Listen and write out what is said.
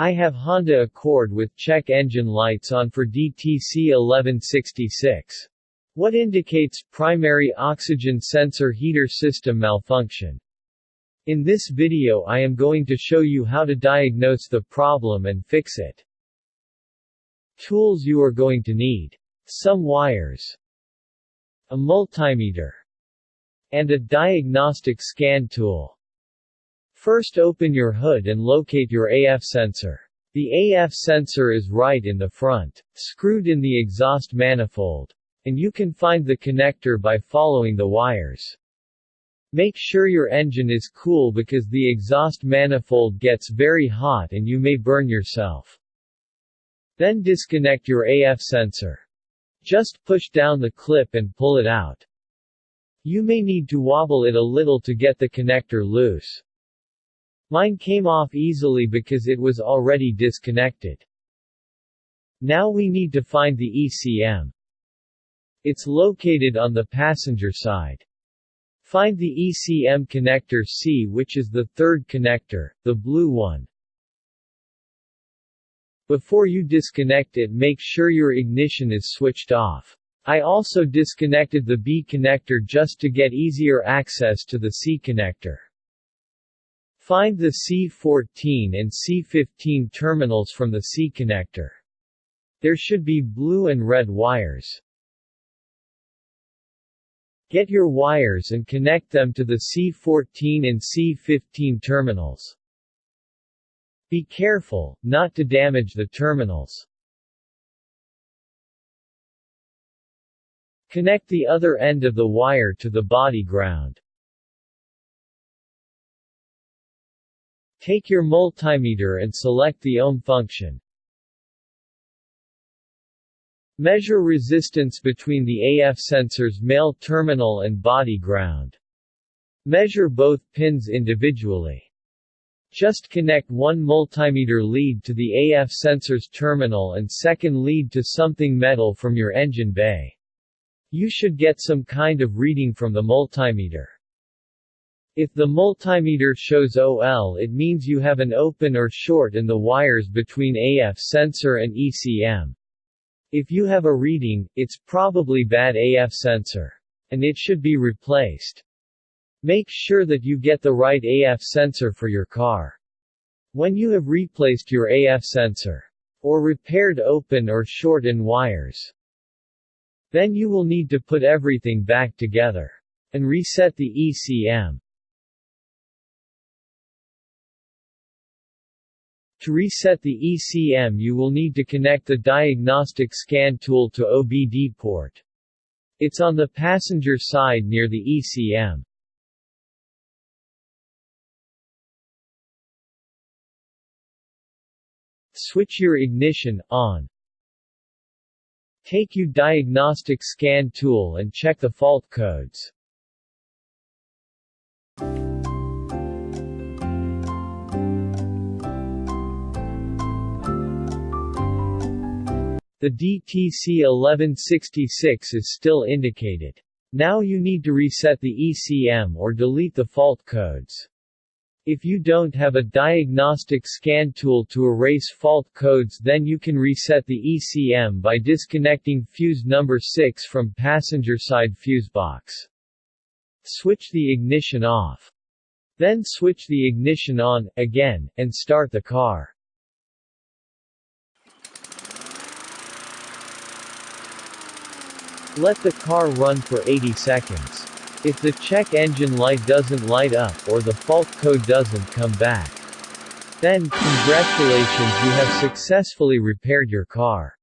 I have Honda Accord with check engine lights on for DTC 1166. What indicates primary oxygen sensor heater system malfunction? In this video I am going to show you how to diagnose the problem and fix it. Tools you are going to need. Some wires, a multimeter, and a diagnostic scan tool. First open your hood and locate your AF sensor. The AF sensor is right in the front, screwed in the exhaust manifold, and you can find the connector by following the wires. Make sure your engine is cool because the exhaust manifold gets very hot and you may burn yourself. Then disconnect your AF sensor. Just push down the clip and pull it out. You may need to wobble it a little to get the connector loose. Mine came off easily because it was already disconnected. Now we need to find the ECM. It's located on the passenger side. Find the ECM connector C, which is the third connector, the blue one. Before you disconnect it, make sure your ignition is switched off. I also disconnected the B connector just to get easier access to the C connector. Find the C14 and C15 terminals from the C connector. There should be blue and red wires. Get your wires and connect them to the C14 and C15 terminals. Be careful, not to damage the terminals. Connect the other end of the wire to the body ground. Take your multimeter and select the ohm function. Measure resistance between the AF sensor's male terminal and body ground. Measure both pins individually. Just connect one multimeter lead to the AF sensor's terminal and second lead to something metal from your engine bay. You should get some kind of reading from the multimeter. If the multimeter shows OL, it means you have an open or short in the wires between AF sensor and ECM. If you have a reading, it's probably bad AF sensor, and it should be replaced. Make sure that you get the right AF sensor for your car. When you have replaced your AF sensor, or repaired open or short in wires, then you will need to put everything back together and reset the ECM. To reset the ECM, you will need to connect the diagnostic scan tool to OBD port. It's on the passenger side near the ECM. Switch your ignition on. Take your diagnostic scan tool and check the fault codes. The DTC 1166 is still indicated. Now you need to reset the ECM or delete the fault codes. If you don't have a diagnostic scan tool to erase fault codes, then you can reset the ECM by disconnecting fuse number 6 from passenger side fuse box. Switch the ignition off. Then switch the ignition on, again, and start the car. Let the car run for 80 seconds. If the check engine light doesn't light up or the fault code doesn't come back, then, congratulations, you have successfully repaired your car.